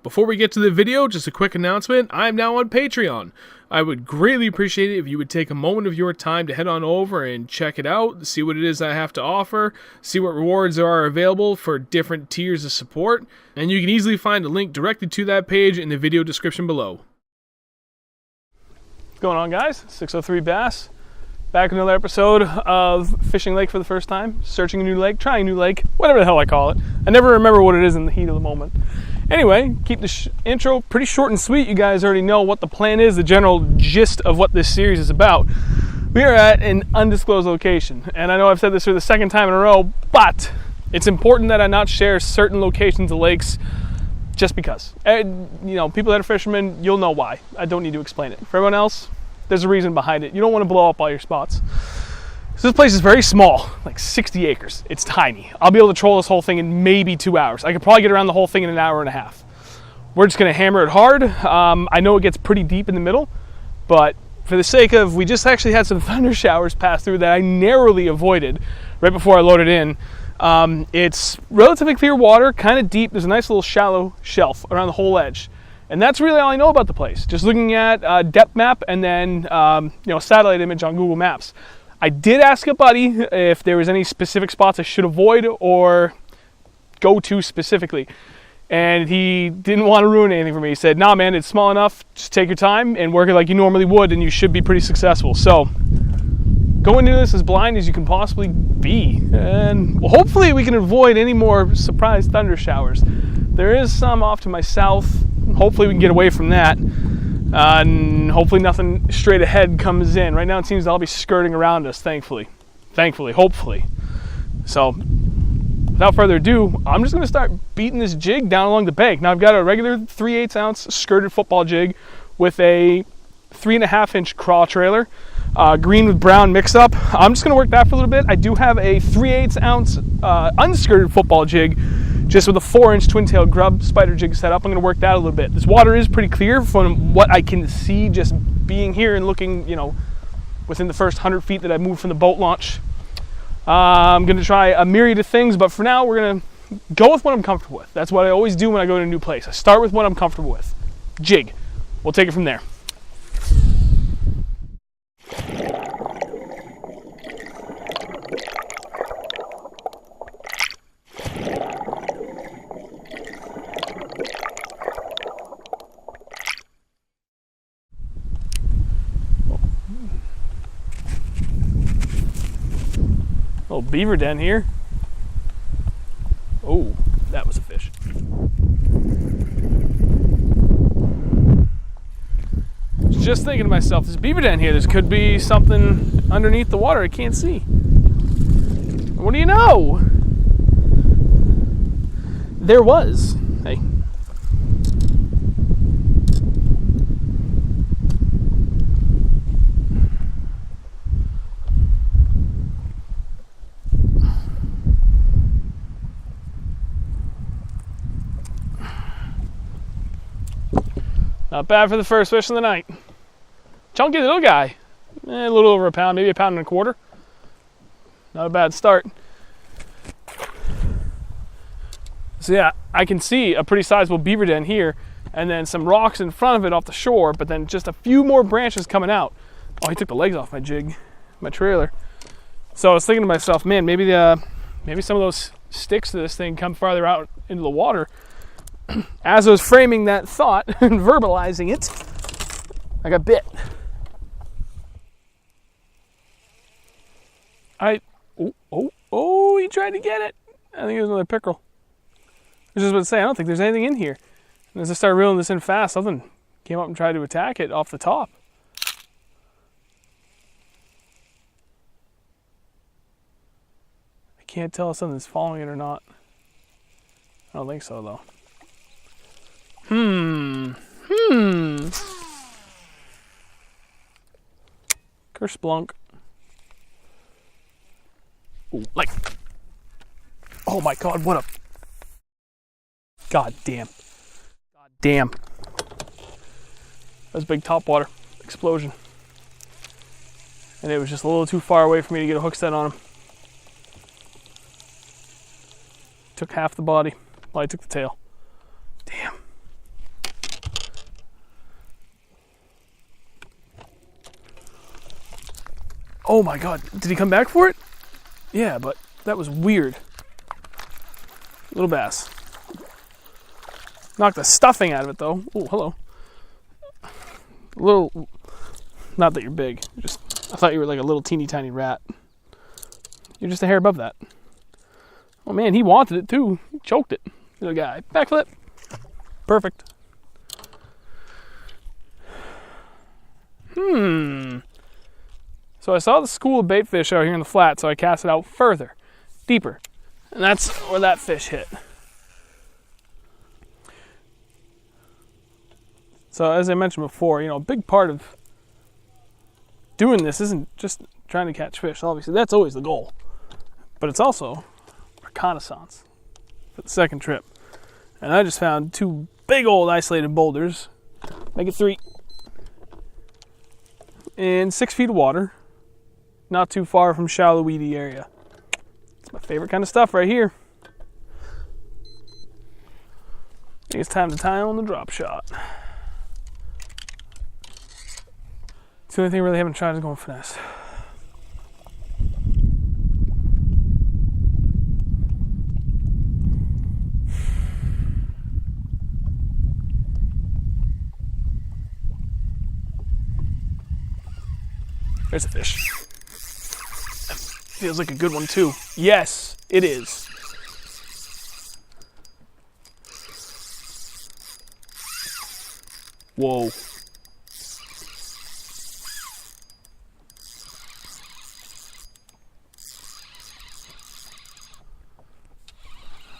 Before we get to the video, just a quick announcement. I am now on Patreon. I would greatly appreciate it if you would take a moment of your time to head on over and check it out, see what it is I have to offer, see what rewards are available for different tiers of support, and you can easily find a link directly to that page in the video description below. What's going on, guys? 603 Bass. Back with another episode of Fishing Lake for the first time, searching a new lake, trying a new lake, whatever the hell I call it. I never remember what it is in the heat of the moment. Anyway, keep the intro pretty short and sweet. You guys already know what the plan is, the general gist of what this series is about. We are at an undisclosed location, and I know I've said this for the second time in a row, but it's important that I not share certain locations of lakes just because. And, you know, people that are fishermen, you'll know why. I don't need to explain it. For everyone else, there's a reason behind it. You don't want to blow up all your spots. So this place is very small, like 60 acres. It's tiny. I'll be able to troll this whole thing in maybe 2 hours. I could probably get around the whole thing in an hour and a half. We're just gonna hammer it hard. I know it gets pretty deep in the middle, but for the sake of, we just actually had some thunder showers pass through that I narrowly avoided right before I loaded in. It's relatively clear water, kind of deep. There's a nice little shallow shelf around the whole edge. And that's really all I know about the place. Just looking at a depth map and then satellite image on Google Maps. I did ask a buddy if there was any specific spots I should avoid or go to specifically. And he didn't want to ruin anything for me. He said, nah man, it's small enough, just take your time and work it like you normally would and you should be pretty successful. So, go into this as blind as you can possibly be. And hopefully we can avoid any more surprise thunder showers. There is some off to my south. Hopefully we can get away from that. And hopefully nothing straight ahead comes in. Right now it seems to all be skirting around us, thankfully. Hopefully. So, without further ado, I'm just going to start beating this jig down along the bank. Now I've got a regular 3/8 ounce skirted football jig with a 3.5 inch craw trailer. Green with brown mix up. I'm just going to work that for a little bit. I do have a 3/8 ounce unskirted football jig just with a 4-inch twin-tail grub spider jig set up. I'm going to work that a little bit. This water is pretty clear from what I can see just being here and looking, you know, within the first 100 feet that I moved from the boat launch. I'm going to try a myriad of things, but for now we're going to go with what I'm comfortable with. That's what I always do when I go to a new place. I start with what I'm comfortable with. Jig. We'll take it from there. Little beaver den here. Oh, that was a fish. Just thinking to myself, this beaver den here, this could be something underneath the water I can't see. What do you know? There was. Hey. Not bad for the first fish of the night. Chunky little guy. A little over a pound, maybe a pound and a quarter. Not a bad start. So yeah, I can see a pretty sizable beaver den here, and then some rocks in front of it off the shore, but then just a few more branches coming out. Oh, he took the legs off my jig, my trailer. So I was thinking to myself, man, maybe some of those sticks to this thing come farther out into the water. As I was framing that thought and verbalizing it, I got bit. Oh, he tried to get it. I think it was another pickerel. I was just about to say, I don't think there's anything in here. And as I started reeling this in fast, something came up and tried to attack it off the top. I can't tell if something's following it or not. I don't think so, though. Kerplunk. Ooh, like. Oh my God, what a. God damn. That was a big topwater explosion. And it was just a little too far away for me to get a hook set on him. Took half the body. Well, I took the tail. Damn. Oh my God, did he come back for it? Yeah, but that was weird. Little bass. Knocked the stuffing out of it though. Oh, hello. Little, not that you're big. Just, I thought you were like a little teeny tiny rat. You're just a hair above that. Oh man, he wanted it too. He choked it. Little guy. Backflip. Perfect. So I saw the school of bait fish out here in the flat, so I cast it out further, deeper. And that's where that fish hit. So as I mentioned before, a big part of doing this isn't just trying to catch fish. Obviously, that's always the goal. But it's also reconnaissance for the second trip. And I just found 2 big old isolated boulders. Make it 3. In 6 feet of water. Not too far from shallow, weedy area. It's my favorite kind of stuff right here. I think it's time to tie on the drop shot. It's the only thing I really haven't tried is going finesse. There's a fish. That feels like a good one too. Yes, it is. Whoa.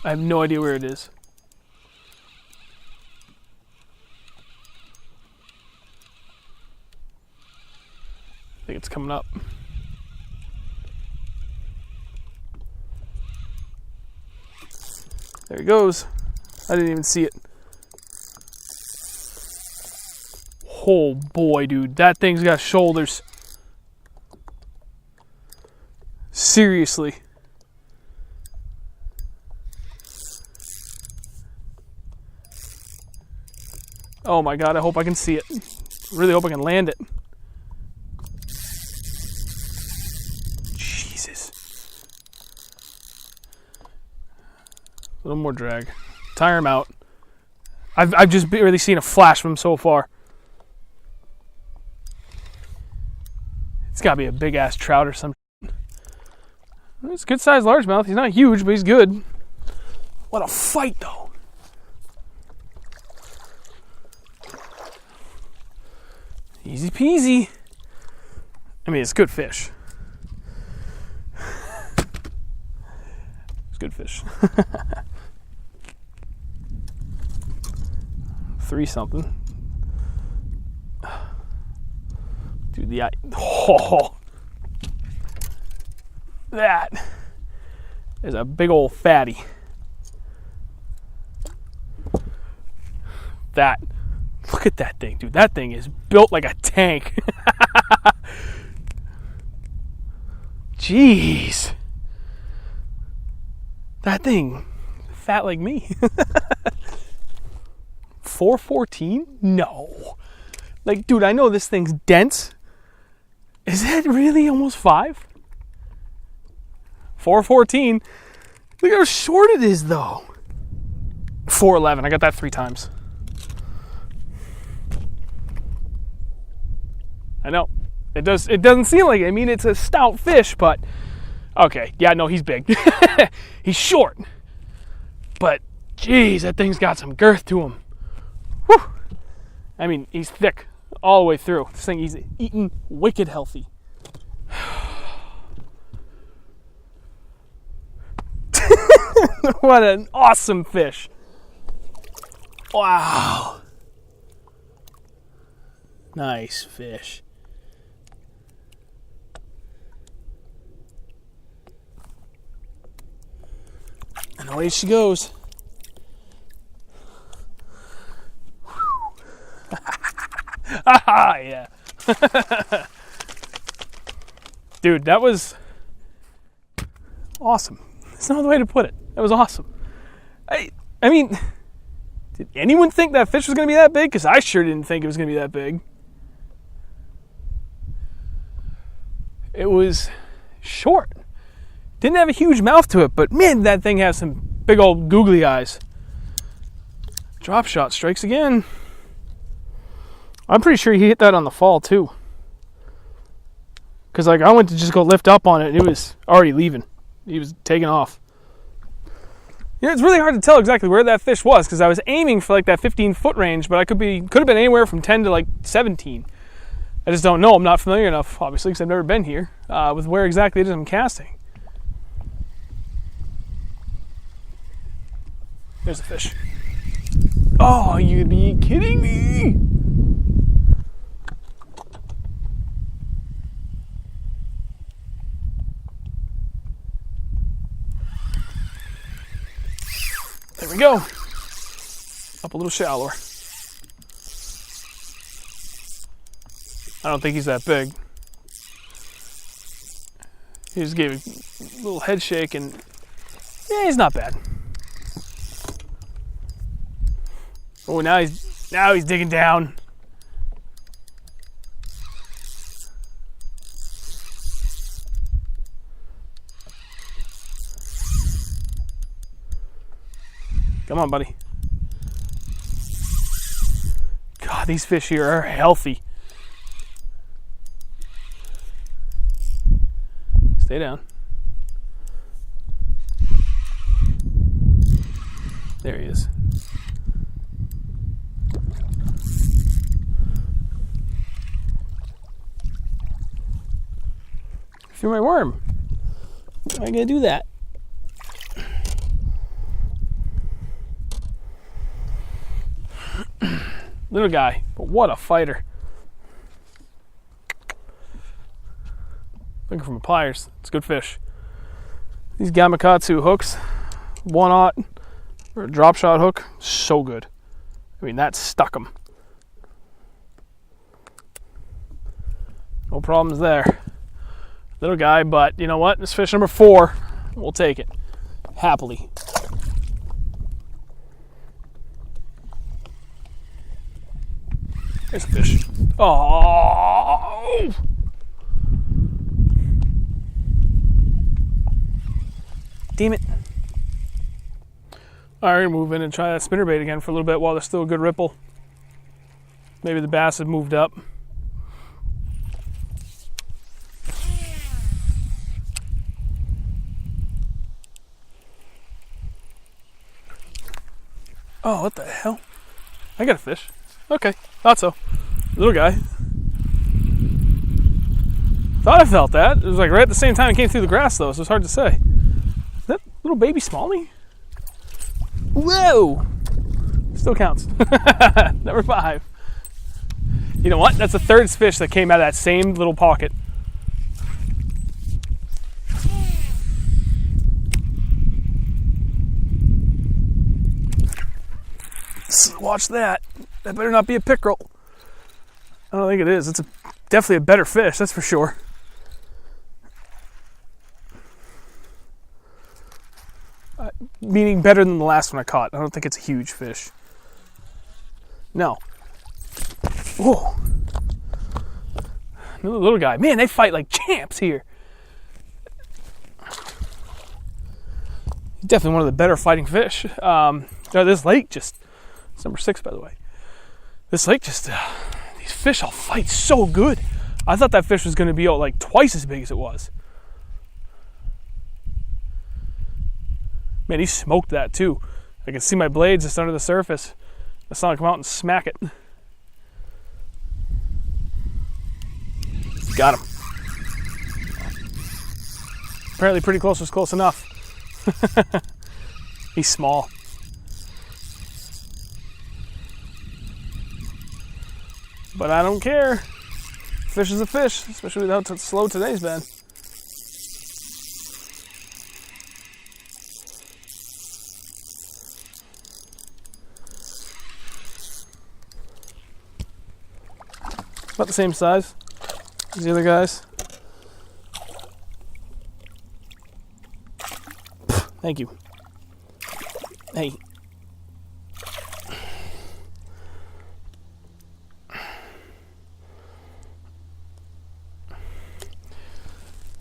I have no idea where it is. I think it's coming up. There he goes. I didn't even see it. Oh boy, dude. That thing's got shoulders. Seriously. Oh my God, I hope I can see it. Really hope I can land it. Jesus. A little more drag. Tire him out. I've just barely seen a flash from him so far. It's gotta be a big ass trout or something. It's a good sized largemouth. He's not huge, but he's good. What a fight though. Easy peasy. I mean, it's good fish. It's good fish. 3 something. Dude, the eye. Oh, that is a big old fatty. That. Look at that thing, dude. That thing is built like a tank. Jeez. That thing, fat like me. 414? No. Like, dude, I know this thing's dense. Is that really almost 5? 414. Look how short it is, though. 411. I got that 3 times. I know. It doesn't seem like it. I mean, it's a stout fish, but okay. Yeah, no, he's big. He's short. But geez, that thing's got some girth to him. Whew. I mean, he's thick all the way through. This thing, he's eating wicked healthy. What an awesome fish. Wow. Nice fish. And away she goes. Yeah. Dude, that was awesome. There's no other way to put it. That was awesome. I mean, did anyone think that fish was going to be that big? Because I sure didn't think it was going to be that big. It was short. Didn't have a huge mouth to it, but man, that thing has some big old googly eyes. Drop shot strikes again. I'm pretty sure he hit that on the fall too. Because like I went to just go lift up on it and it was already leaving. He was taking off. It's really hard to tell exactly where that fish was because I was aiming for like that 15-foot range, but I could have been anywhere from 10 to like 17. I just don't know. I'm not familiar enough, obviously, because I've never been here with where exactly it is I'm casting. There's a fish. Oh, you'd be kidding me! There we go. Up a little shallower. I don't think he's that big. He just gave a little head shake and yeah, he's not bad. Oh, now he's digging down. Come on, buddy. God, these fish here are healthy. Stay down. There he is. Threw my worm. How am I gonna do that? Little guy, but what a fighter. Looking for my pliers. It's good fish. These Gamakatsu hooks, 1/0 or a drop shot hook, so good. I mean, that stuck them. No problems there. Little guy, but you know what? This fish number 4. We'll take it. Happily. There's a fish. Oh! Damn it. Alright, move in and try that spinnerbait again for a little bit while there's still a good ripple. Maybe the bass have moved up. Oh, what the hell? I got a fish. Okay, thought so. Little guy. Thought I felt that. It was like right at the same time it came through the grass though, so it's hard to say. Is that little baby smallie? Whoa! Still counts. Number 5. You know what? That's the third fish that came out of that same little pocket. Watch that. That better not be a pickerel. I don't think it is. It's definitely a better fish, that's for sure. Meaning better than the last one I caught. I don't think it's a huge fish. No. Whoa. Another little guy. Man, they fight like champs here. Definitely one of the better fighting fish. This lake just... It's number 6, by the way. This lake just... these fish all fight so good. I thought that fish was going to be like twice as big as it was. Man, he smoked that too. I can see my blades just under the surface. I saw him come out and smack it. Got him. Apparently pretty close was close enough. He's small. But I don't care. Fish is a fish, especially with how slow today's been. About the same size as the other guys. Thank you. Hey.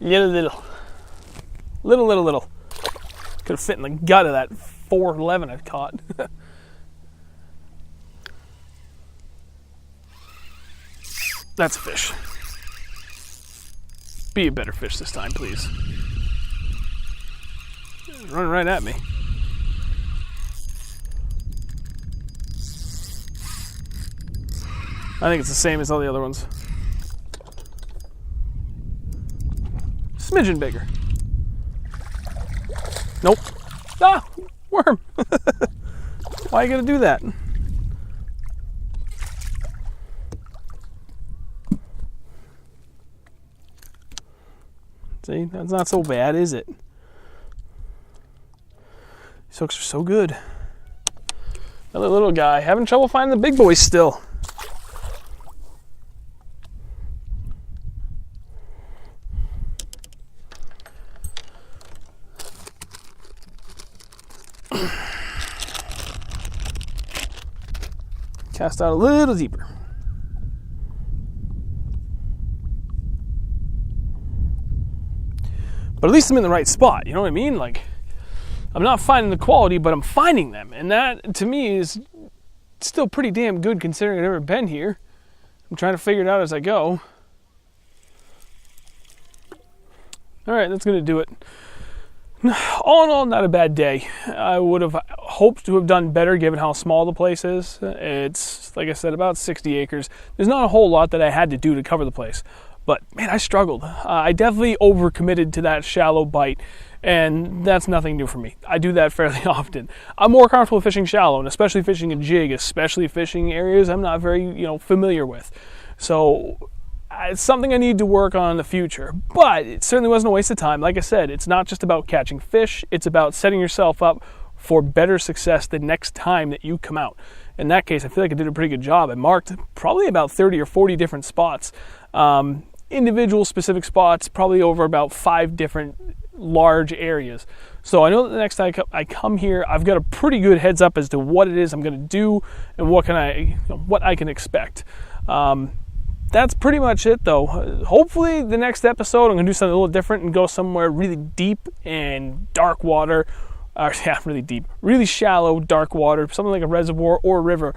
Little. Could have fit in the gut of that 411 I caught. That's a fish. Be a better fish this time, please. It's running right at me. I think it's the same as all the other ones. Smidgen bigger. Nope. Ah! Worm! Why you gotta do that? See, that's not so bad, is it? These hooks are so good. Another little guy. Having trouble finding the big boys still. Cast out a little deeper. But at least I'm in the right spot, you know what I mean? Like, I'm not finding the quality, but I'm finding them. And that, to me, is still pretty damn good considering I've never been here. I'm trying to figure it out as I go. Alright, that's going to do it. All in all, not a bad day. I would have hoped to have done better given how small the place is. It's, like I said, about 60 acres. There's not a whole lot that I had to do to cover the place. But, man, I struggled. I definitely overcommitted to that shallow bite, and that's nothing new for me. I do that fairly often. I'm more comfortable fishing shallow, and especially fishing a jig, especially fishing areas I'm not very, familiar with. So it's something I need to work on in the future, but it certainly wasn't a waste of time. Like I said, it's not just about catching fish, it's about setting yourself up for better success the next time that you come out. In that case, I feel like I did a pretty good job. I marked probably about 30 or 40 different spots, individual specific spots, probably over about 5 different large areas. So I know that the next time I come here, I've got a pretty good heads up as to what it is I'm going to do and what I can expect. That's pretty much it, though. Hopefully, the next episode, I'm going to do something a little different and go somewhere really deep and dark water. Really deep. Really shallow, dark water. Something like a reservoir or a river.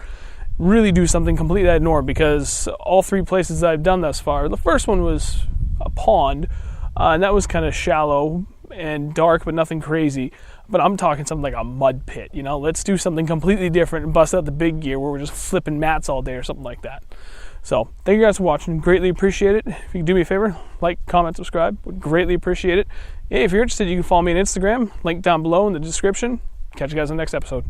Really do something completely out of norm, because all 3 places that I've done thus far, the first one was a pond, and that was kind of shallow and dark, but nothing crazy. But I'm talking something like a mud pit. Let's do something completely different and bust out the big gear where we're just flipping mats all day or something like that. So, thank you guys for watching. Greatly appreciate it. If you can do me a favor, like, comment, subscribe. Would greatly appreciate it. Hey, if you're interested, you can follow me on Instagram. Link down below in the description. Catch you guys in the next episode.